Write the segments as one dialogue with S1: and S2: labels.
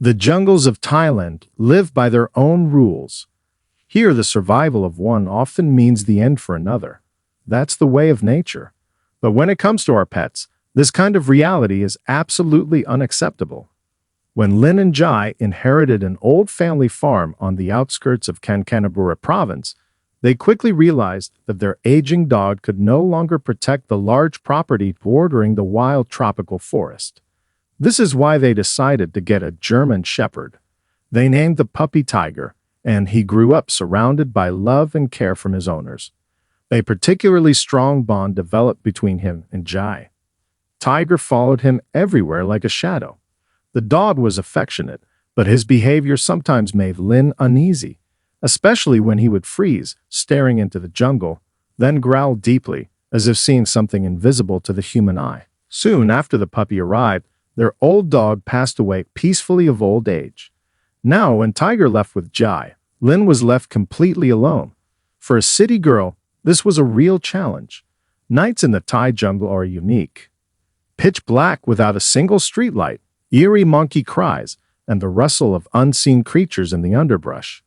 S1: The jungles of Thailand live by their own rules. Here, the survival of one often means the end for another. That's the way of nature. But when it comes to our pets, this kind of reality is absolutely unacceptable. When Lin and Jai inherited an old family farm on the outskirts of Kanchanabura province, they quickly realized that their aging dog could no longer protect the large property bordering the wild tropical forest. This is why they decided to get a German Shepherd. They named the puppy Tiger, and he grew up surrounded by love and care from his owners. A particularly strong bond developed between him and Jai. Tiger followed him everywhere like a shadow. The dog was affectionate, but his behavior sometimes made Lin uneasy, especially when he would freeze, staring into the jungle, then growl deeply, as if seeing something invisible to the human eye. Soon after the puppy arrived, their old dog passed away peacefully of old age. Now, when Tiger left with Jai, Lin was left completely alone. For a city girl, this was a real challenge. Nights in the Thai jungle are unique. Pitch black without a single streetlight, eerie monkey cries, and the rustle of unseen creatures in the underbrush.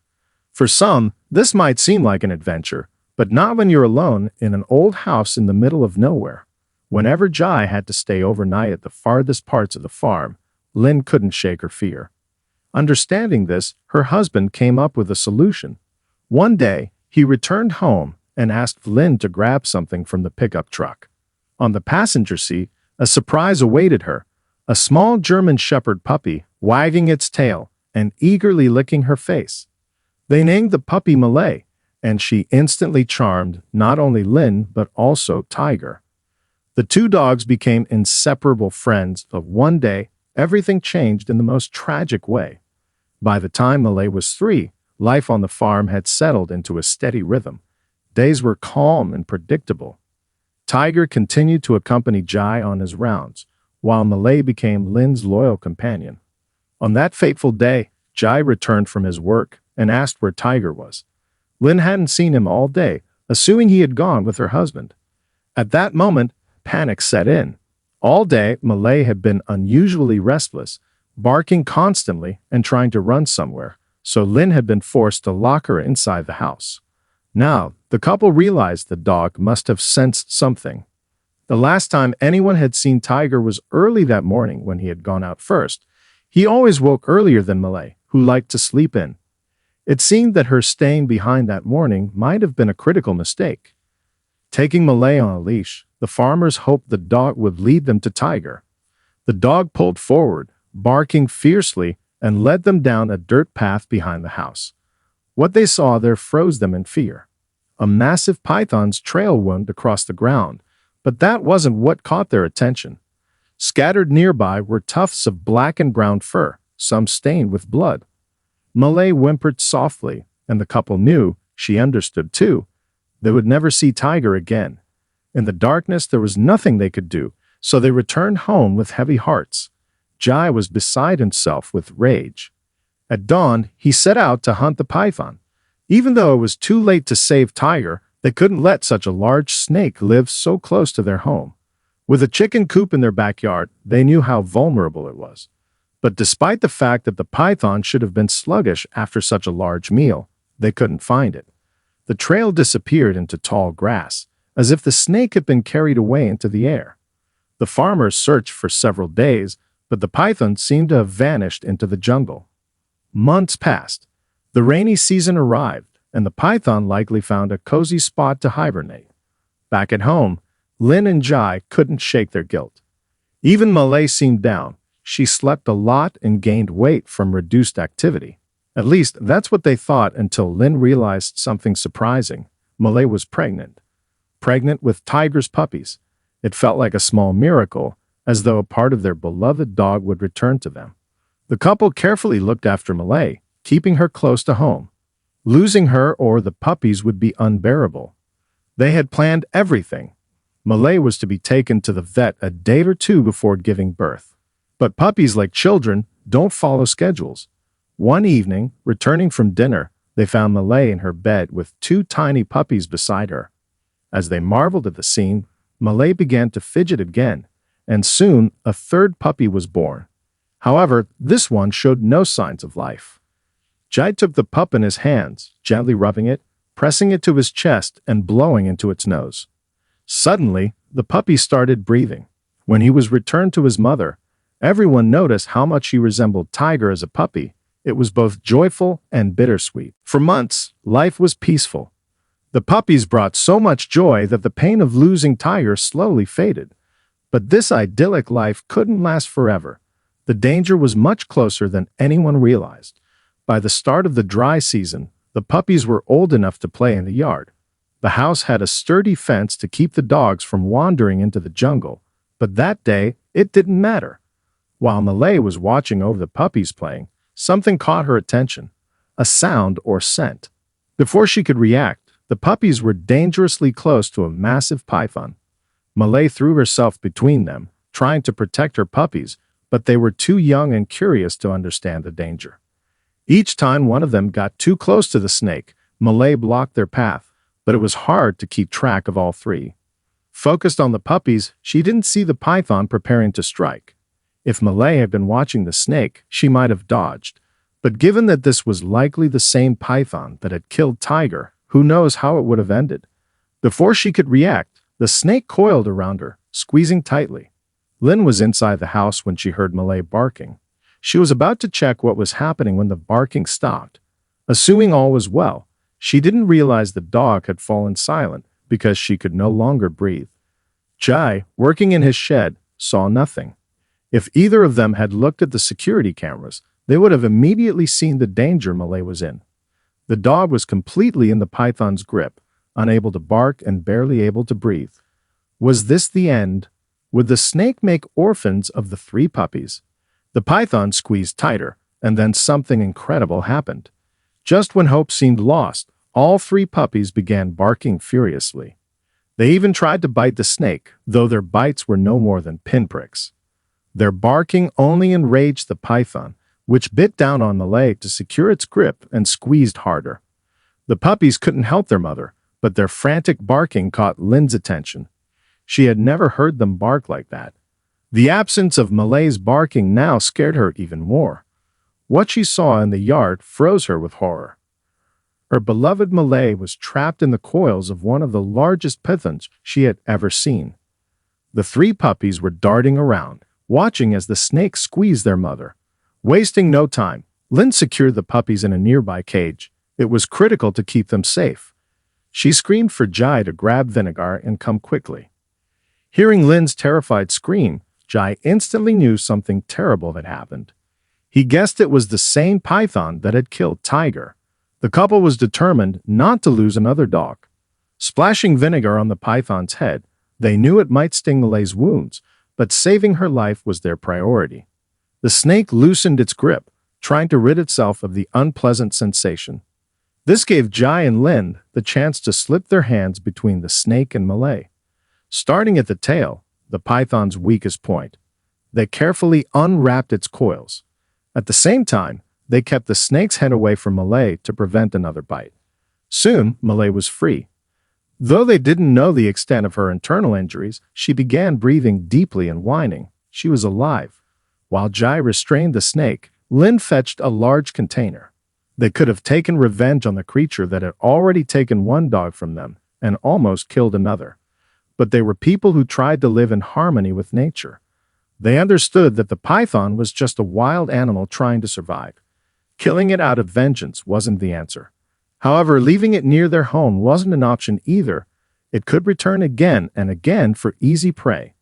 S1: For some, this might seem like an adventure, but not when you're alone in an old house in the middle of nowhere. Whenever Jai had to stay overnight at the farthest parts of the farm, Lin couldn't shake her fear. Understanding this, her husband came up with a solution. One day, he returned home and asked Lin to grab something from the pickup truck. On the passenger seat, a surprise awaited her. A small German Shepherd puppy, wagging its tail and eagerly licking her face. They named the puppy Malay, and she instantly charmed not only Lin but also Tiger. The two dogs became inseparable friends, but one day, everything changed in the most tragic way. By the time Malay was 3, life on the farm had settled into a steady rhythm. Days were calm and predictable. Tiger continued to accompany Jai on his rounds, while Malay became Lin's loyal companion. On that fateful day, Jai returned from his work and asked where Tiger was. Lin hadn't seen him all day, assuming he had gone with her husband. At that moment, panic set in. All day, Malay had been unusually restless, barking constantly and trying to run somewhere, so Lin had been forced to lock her inside the house. Now, the couple realized the dog must have sensed something. The last time anyone had seen Tiger was early that morning when he had gone out first. He always woke earlier than Malay, who liked to sleep in. It seemed that her staying behind that morning might have been a critical mistake. Taking Malay on a leash, the farmers hoped the dog would lead them to Tiger. The dog pulled forward, barking fiercely, and led them down a dirt path behind the house. What they saw there froze them in fear. A massive python's trail wound across the ground, but that wasn't what caught their attention. Scattered nearby were tufts of black and brown fur, some stained with blood. Malay whimpered softly, and the couple knew, she understood too, they would never see Tiger again. In the darkness, there was nothing they could do, so they returned home with heavy hearts. Jai was beside himself with rage. At dawn, he set out to hunt the python. Even though it was too late to save Tiger, they couldn't let such a large snake live so close to their home. With a chicken coop in their backyard, they knew how vulnerable it was. But despite the fact that the python should have been sluggish after such a large meal, they couldn't find it. The trail disappeared into tall grass, as if the snake had been carried away into the air. The farmers searched for several days, but the python seemed to have vanished into the jungle. Months passed. The rainy season arrived, and the python likely found a cozy spot to hibernate. Back at home, Lin and Jai couldn't shake their guilt. Even Malay seemed down. She slept a lot and gained weight from reduced activity. At least, that's what they thought until Lin realized something surprising. Malay was pregnant. Pregnant with Tiger's puppies. It felt like a small miracle, as though a part of their beloved dog would return to them. The couple carefully looked after Malay, keeping her close to home. Losing her or the puppies would be unbearable. They had planned everything. Malay was to be taken to the vet a day or two before giving birth. But puppies, like children, don't follow schedules. One evening, returning from dinner, they found Malay in her bed with 2 tiny puppies beside her. As they marveled at the scene, Malay began to fidget again, and soon a 3rd puppy was born. However, this one showed no signs of life. Jai took the pup in his hands, gently rubbing it, pressing it to his chest and blowing into its nose. Suddenly, the puppy started breathing. When he was returned to his mother, everyone noticed how much he resembled Tiger as a puppy. It was both joyful and bittersweet. For months, life was peaceful. The puppies brought so much joy that the pain of losing Tiger slowly faded. But this idyllic life couldn't last forever. The danger was much closer than anyone realized. By the start of the dry season, the puppies were old enough to play in the yard. The house had a sturdy fence to keep the dogs from wandering into the jungle, but that day, it didn't matter. While Malay was watching over the puppies playing, something caught her attention, a sound or scent. Before she could react, the puppies were dangerously close to a massive python. Malay threw herself between them, trying to protect her puppies, but they were too young and curious to understand the danger. Each time one of them got too close to the snake, Malay blocked their path, but it was hard to keep track of all three. Focused on the puppies, she didn't see the python preparing to strike. If Malay had been watching the snake, she might have dodged. But given that this was likely the same python that had killed Tiger, who knows how it would have ended? Before she could react, the snake coiled around her, squeezing tightly. Lin was inside the house when she heard Malay barking. She was about to check what was happening when the barking stopped. Assuming all was well, she didn't realize the dog had fallen silent because she could no longer breathe. Jai, working in his shed, saw nothing. If either of them had looked at the security cameras, they would have immediately seen the danger Malay was in. The dog was completely in the python's grip, unable to bark and barely able to breathe. Was this the end? Would the snake make orphans of the three puppies? The python squeezed tighter, and then something incredible happened. Just when hope seemed lost, all three puppies began barking furiously. They even tried to bite the snake, though their bites were no more than pinpricks. Their barking only enraged the python, which bit down on Malay to secure its grip and squeezed harder. The puppies couldn't help their mother, but their frantic barking caught Lin's attention. She had never heard them bark like that. The absence of Malay's barking now scared her even more. What she saw in the yard froze her with horror. Her beloved Malay was trapped in the coils of one of the largest pythons she had ever seen. The three puppies were darting around, watching as the snake squeezed their mother. Wasting no time, Lin secured the puppies in a nearby cage. It was critical to keep them safe. She screamed for Jai to grab Vinegar and come quickly. Hearing Lin's terrified scream, Jai instantly knew something terrible had happened. He guessed it was the same python that had killed Tiger. The couple was determined not to lose another dog. Splashing vinegar on the python's head, they knew it might sting Malay's wounds, but saving her life was their priority. The snake loosened its grip, trying to rid itself of the unpleasant sensation. This gave Jai and Lin the chance to slip their hands between the snake and Malay. Starting at the tail, the python's weakest point, they carefully unwrapped its coils. At the same time, they kept the snake's head away from Malay to prevent another bite. Soon, Malay was free. Though they didn't know the extent of her internal injuries, she began breathing deeply and whining. She was alive. While Jai restrained the snake, Lin fetched a large container. They could have taken revenge on the creature that had already taken one dog from them and almost killed another. But they were people who tried to live in harmony with nature. They understood that the python was just a wild animal trying to survive. Killing it out of vengeance wasn't the answer. However, leaving it near their home wasn't an option either. It could return again and again for easy prey.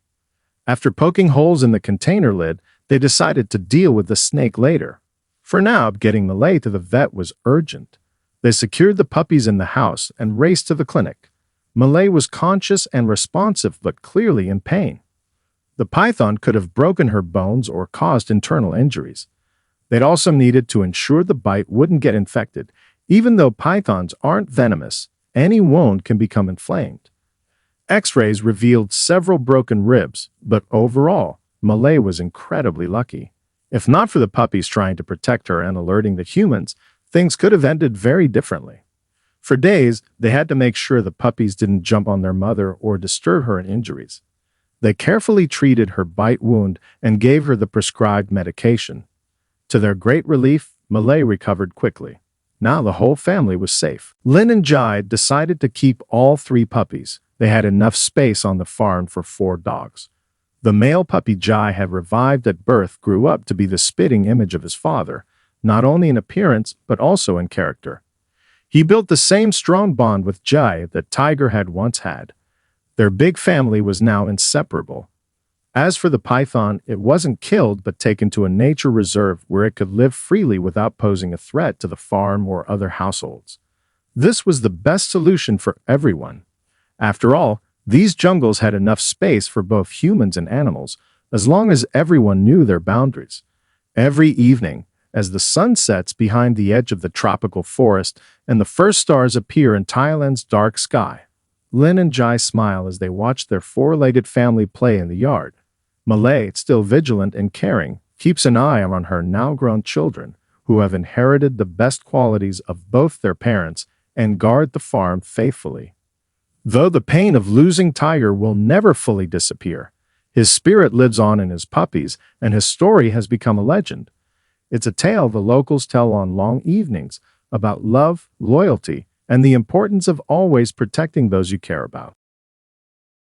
S1: After poking holes in the container lid, they decided to deal with the snake later. For now, getting Malay to the vet was urgent. They secured the puppies in the house and raced to the clinic. Malay was conscious and responsive but clearly in pain. The python could have broken her bones or caused internal injuries. They'd also needed to ensure the bite wouldn't get infected. Even though pythons aren't venomous, any wound can become inflamed. X-rays revealed several broken ribs, but overall, Malay was incredibly lucky. If not for the puppies trying to protect her and alerting the humans, things could have ended very differently. For days, they had to make sure the puppies didn't jump on their mother or disturb her in injuries. They carefully treated her bite wound and gave her the prescribed medication. To their great relief, Malay recovered quickly. Now the whole family was safe. Lin and Jai decided to keep all three puppies. They had enough space on the farm for 4 dogs. The male puppy Jai had revived at birth grew up to be the spitting image of his father, not only in appearance but also in character. He built the same strong bond with Jai that Tiger had once had. Their big family was now inseparable. As for the python, it wasn't killed but taken to a nature reserve where it could live freely without posing a threat to the farm or other households. This was the best solution for everyone. After all, these jungles had enough space for both humans and animals, as long as everyone knew their boundaries. Every evening, as the sun sets behind the edge of the tropical forest and the first stars appear in Thailand's dark sky, Lin and Jai smile as they watch their 4-legged family play in the yard. Malay, still vigilant and caring, keeps an eye on her now-grown children, who have inherited the best qualities of both their parents and guard the farm faithfully. Though the pain of losing Tiger will never fully disappear, his spirit lives on in his puppies, and his story has become a legend. It's a tale the locals tell on long evenings about love, loyalty, and the importance of always protecting those you care about.